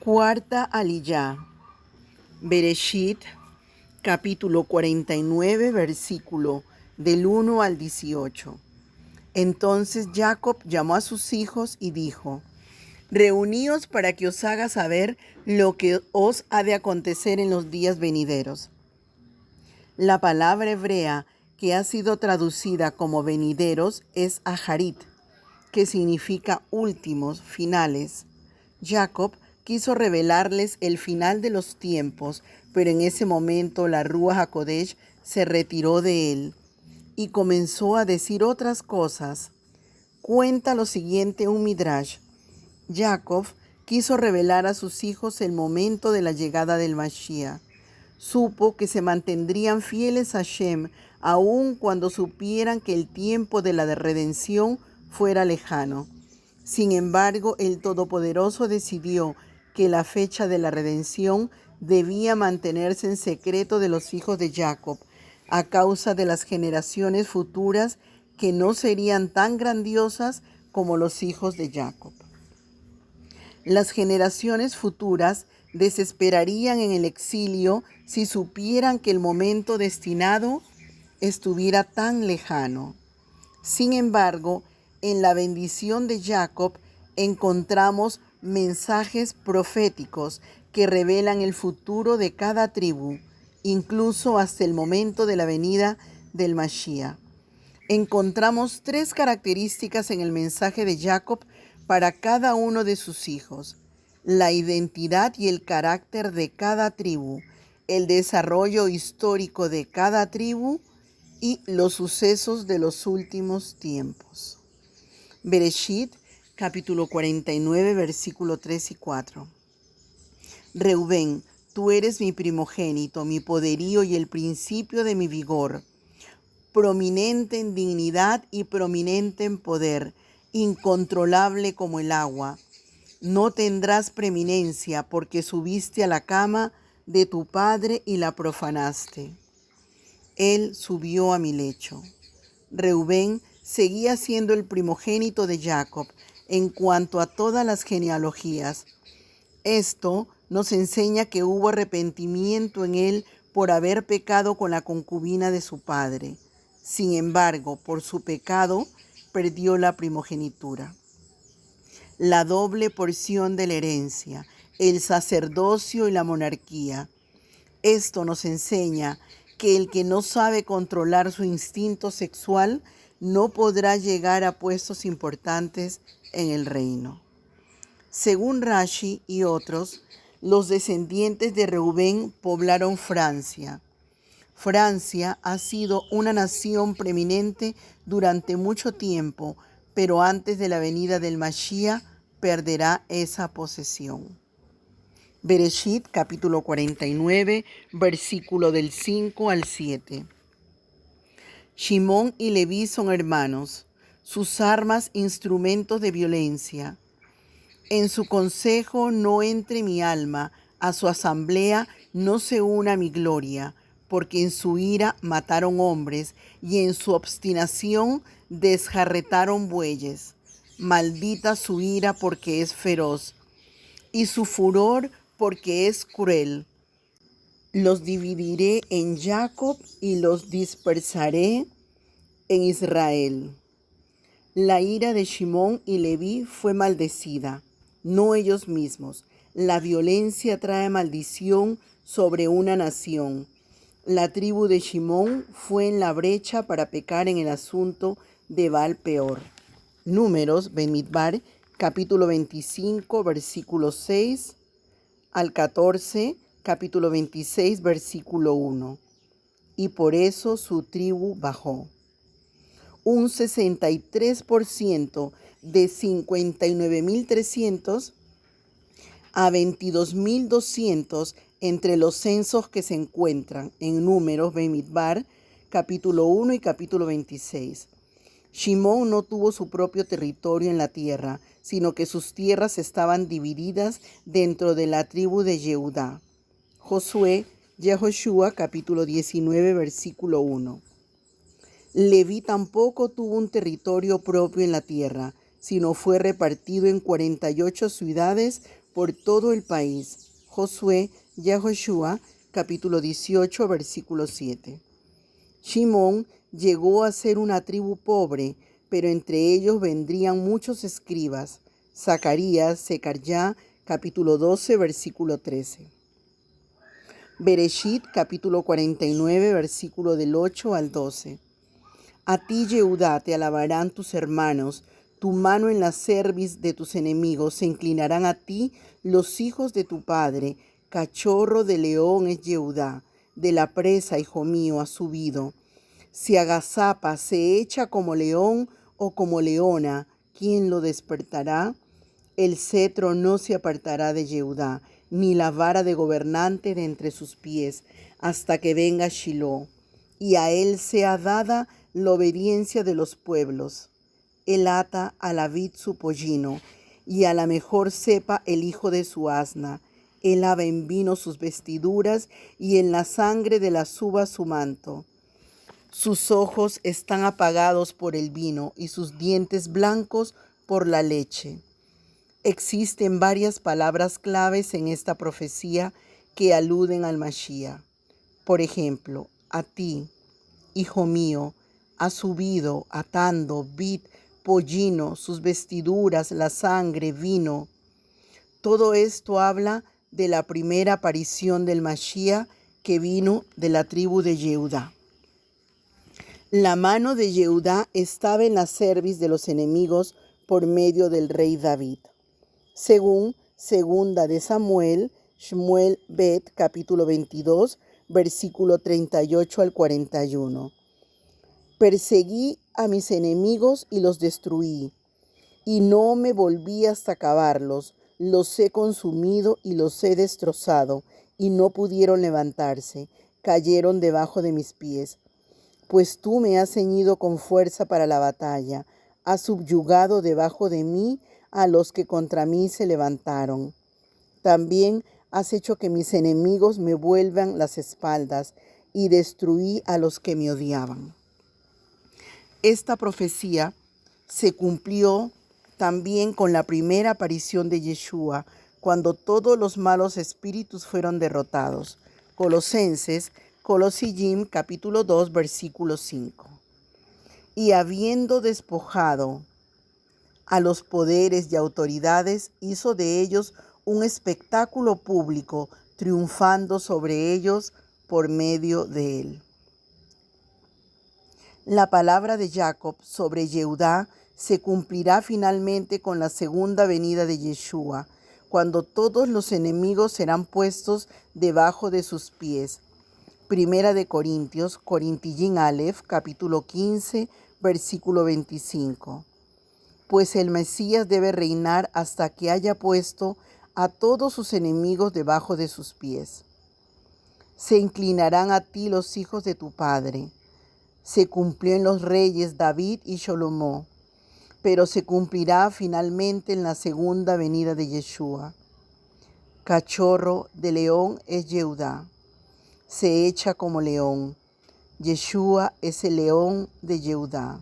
Cuarta Aliyá, Bereshit, capítulo 49, versículo del 1 al 18. Entonces Jacob llamó a sus hijos y dijo: Reuníos para que os haga saber lo que os ha de acontecer en los días venideros. La palabra hebrea que ha sido traducida como venideros es aharit, que significa últimos, finales. Jacob quiso revelarles el final de los tiempos, pero en ese momento la Ruach HaKodesh se retiró de él y comenzó a decir otras cosas. Cuenta lo siguiente un Midrash. Jacob quiso revelar a sus hijos el momento de la llegada del Mashiach. Supo que se mantendrían fieles a Hashem aun cuando supieran que el tiempo de la redención fuera lejano. Sin embargo, el Todopoderoso decidió que la fecha de la redención debía mantenerse en secreto de los hijos de Jacob, a causa de las generaciones futuras que no serían tan grandiosas como los hijos de Jacob. Las generaciones futuras desesperarían en el exilio si supieran que el momento destinado estuviera tan lejano. Sin embargo, en la bendición de Jacob encontramos mensajes proféticos que revelan el futuro de cada tribu, incluso hasta el momento de la venida del Mashiach. Encontramos 3 características en el mensaje de Jacob para cada uno de sus hijos: la identidad y el carácter de cada tribu, el desarrollo histórico de cada tribu y los sucesos de los últimos tiempos. Bereshit, capítulo 49, versículo 3 y 4. Reubén, tú eres mi primogénito, mi poderío y el principio de mi vigor, prominente en dignidad y prominente en poder, incontrolable como el agua. No tendrás preeminencia porque subiste a la cama de tu padre y la profanaste. Él subió a mi lecho. Reubén seguía siendo el primogénito de Jacob en cuanto a todas las genealogías. Esto nos enseña que hubo arrepentimiento en él por haber pecado con la concubina de su padre. Sin embargo, por su pecado, perdió la primogenitura. La doble porción de la herencia, el sacerdocio y la monarquía. Esto nos enseña que el que no sabe controlar su instinto sexual no podrá llegar a puestos importantes en el reino. Según Rashi y otros, los descendientes de Reubén poblaron Francia. Francia ha sido una nación preeminente durante mucho tiempo, pero antes de la venida del Mashiach perderá esa posesión. Bereshit, capítulo 49, versículo del 5 al 7. Shimón y Leví son hermanos, sus armas instrumentos de violencia. En su consejo no entre mi alma, a su asamblea no se una mi gloria, porque en su ira mataron hombres y en su obstinación desjarretaron bueyes. Maldita su ira porque es feroz y su furor porque es cruel. Los dividiré en Jacob y los dispersaré en Israel. La ira de Shimón y Leví fue maldecida, no ellos mismos. La violencia trae maldición sobre una nación. La tribu de Shimón fue en la brecha para pecar en el asunto de Baal Peor. Números, Bemidbar, capítulo 25, versículo 6 al 14, capítulo 26, versículo 1. Y por eso su tribu bajó. Un 63% de 59.300 a 22.200 entre los censos que se encuentran en Números, Bemidbar, capítulo 1 y capítulo 26. Shimón no tuvo su propio territorio en la tierra, sino que sus tierras estaban divididas dentro de la tribu de Yehudá. Josué, Yehoshua, capítulo 19, versículo 1. Leví tampoco tuvo un territorio propio en la tierra, sino fue repartido en 48 ciudades por todo el país. Josué, Yahoshua, capítulo 18, versículo 7. Shimón llegó a ser una tribu pobre, pero entre ellos vendrían muchos escribas. Zacarías, Secaryá, capítulo 12, versículo 13. Bereshit, capítulo 49, versículo del 8 al 12. A ti, Yehudá, te alabarán tus hermanos, tu mano en la cerviz de tus enemigos, se inclinarán a ti los hijos de tu padre. Cachorro de león es Yehudá, de la presa, hijo mío, ha subido. Se agazapa, se echa como león o como leona, ¿quién lo despertará? El cetro no se apartará de Yehudá, ni la vara de gobernante de entre sus pies, hasta que venga Shiloh, y a él sea dada la obediencia de los pueblos. Él ata a la vid su pollino, y a la mejor cepa el hijo de su asna. Él lava en vino sus vestiduras, y en la sangre de las uvas su manto. Sus ojos están apagados por el vino, y sus dientes blancos por la leche. Existen varias palabras claves en esta profecía que aluden al Mashiach. Por ejemplo, a ti, hijo mío, ha subido, atando, vid, pollino, sus vestiduras, la sangre, vino. Todo esto habla de la primera aparición del Mashiach que vino de la tribu de Yehudá. La mano de Yehudá estaba en la cerviz de los enemigos por medio del rey David. Según segunda de Samuel, Shmuel Bet, capítulo 22, versículo 38 al 41. Perseguí a mis enemigos y los destruí, y no me volví hasta acabarlos. Los he consumido y los he destrozado, y no pudieron levantarse, cayeron debajo de mis pies. Pues tú me has ceñido con fuerza para la batalla, has subyugado debajo de mí a los que contra mí se levantaron. También has hecho que mis enemigos me vuelvan las espaldas, y destruí a los que me odiaban. Esta profecía se cumplió también con la primera aparición de Yeshua, cuando todos los malos espíritus fueron derrotados. Colosenses, Colosillín, capítulo 2, versículo 5. Y habiendo despojado a los poderes y autoridades, hizo de ellos un espectáculo público, triunfando sobre ellos por medio de él. La palabra de Jacob sobre Yehudá se cumplirá finalmente con la segunda venida de Yeshua, cuando todos los enemigos serán puestos debajo de sus pies. Primera de Corintios, Corintillín Aleph, capítulo 15, versículo 25. Pues el Mesías debe reinar hasta que haya puesto a todos sus enemigos debajo de sus pies. Se inclinarán a ti los hijos de tu padre. Se cumplió en los reyes David y Salomón, pero se cumplirá finalmente en la segunda venida de Yeshua. Cachorro de león es Yehudá, se echa como león. Yeshua es el león de Yehudá.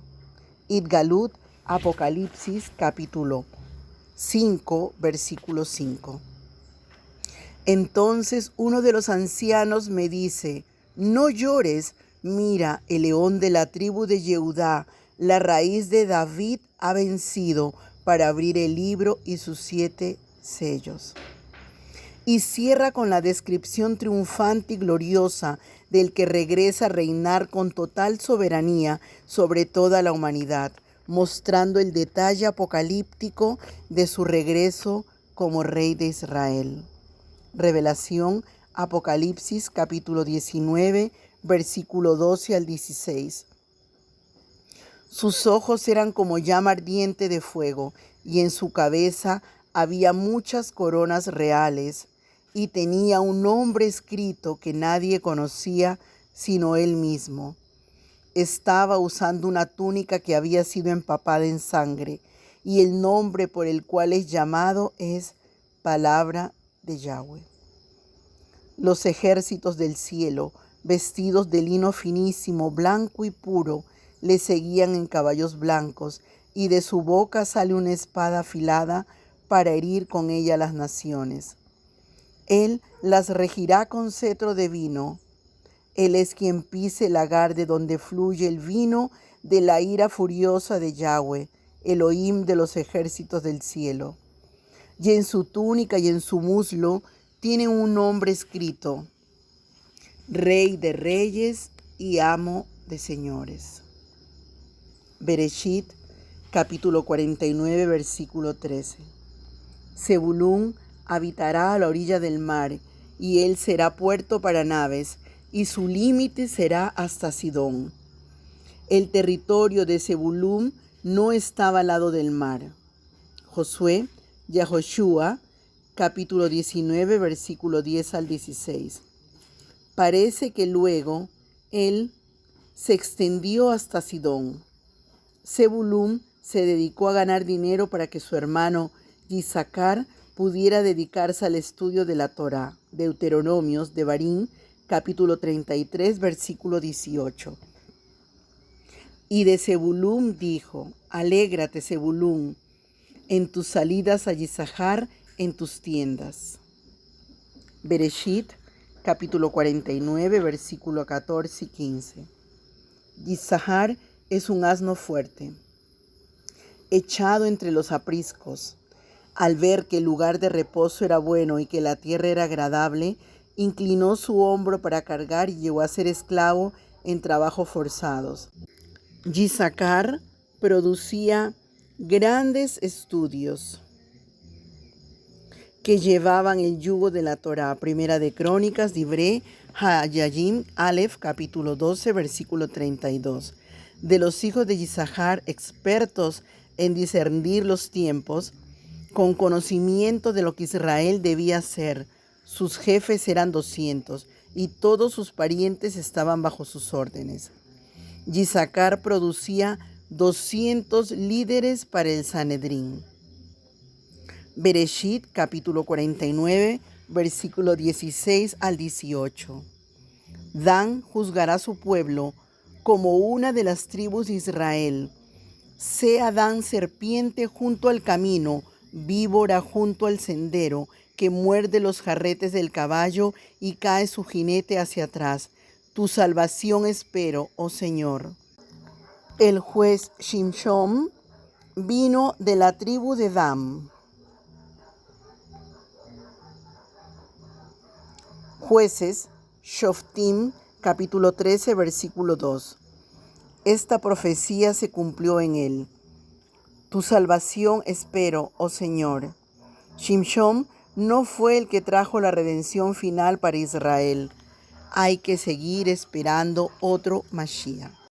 Idgalut, Apocalipsis, capítulo 5, versículo 5. Entonces uno de los ancianos me dice: no llores, mira, el león de la tribu de Yehudá, la raíz de David, ha vencido para abrir el libro y sus 7 sellos. Y cierra con la descripción triunfante y gloriosa del que regresa a reinar con total soberanía sobre toda la humanidad, mostrando el detalle apocalíptico de su regreso como rey de Israel. Revelación, Apocalipsis, capítulo 19, versículo 12 al 16. Sus ojos eran como llama ardiente de fuego, y en su cabeza había muchas coronas reales, y tenía un nombre escrito que nadie conocía sino él mismo. Estaba usando una túnica que había sido empapada en sangre, y el nombre por el cual es llamado es Palabra de Yahweh. Los ejércitos del cielo, vestidos de lino finísimo, blanco y puro, le seguían en caballos blancos, y de su boca sale una espada afilada para herir con ella las naciones. Él las regirá con cetro de vino. Él es quien pise el lagar de donde fluye el vino de la ira furiosa de Yahweh, Elohim de los ejércitos del cielo. Y en su túnica y en su muslo tiene un nombre escrito: Rey de reyes y amo de señores. Bereshit, capítulo 49, versículo 13. Zebulún habitará a la orilla del mar, y él será puerto para naves, y su límite será hasta Sidón. El territorio de Zebulún no estaba al lado del mar. Josué, Yahoshua, capítulo 19, versículo 10 al 16. Parece que luego él se extendió hasta Sidón. Zebulún se dedicó a ganar dinero para que su hermano Isacar pudiera dedicarse al estudio de la Torá. Deuteronomios, Devarim, capítulo 33, versículo 18. Y de Zebulún dijo: Alégrate, Zebulún, en tus salidas a Yisachar, en tus tiendas. Bereshit, capítulo 49, versículo 14 y 15. Yisachar es un asno fuerte, echado entre los apriscos. Al ver que el lugar de reposo era bueno y que la tierra era agradable, inclinó su hombro para cargar y llegó a ser esclavo en trabajos forzados. Yisachar producía grandes estudios que llevaban el yugo de la Torá. Primera de Crónicas, Divrei Hayayim, Aleph, capítulo 12, versículo 32. De los hijos de Yisachar, expertos en discernir los tiempos, con conocimiento de lo que Israel debía hacer. Sus jefes eran 200 y todos sus parientes estaban bajo sus órdenes. Yisachar producía 200 líderes para el Sanedrín. Bereshit, capítulo 49, versículo 16 al 18. Dan juzgará a su pueblo como una de las tribus de Israel. Sea Dan serpiente junto al camino, víbora junto al sendero, que muerde los jarretes del caballo y cae su jinete hacia atrás. Tu salvación espero, oh Señor. El juez Shimshon vino de la tribu de Dan. Jueces, Shoftim, capítulo 13, versículo 2. Esta profecía se cumplió en él. Tu salvación espero, oh Señor. Shimshon no fue el que trajo la redención final para Israel. Hay que seguir esperando otro Mashiach.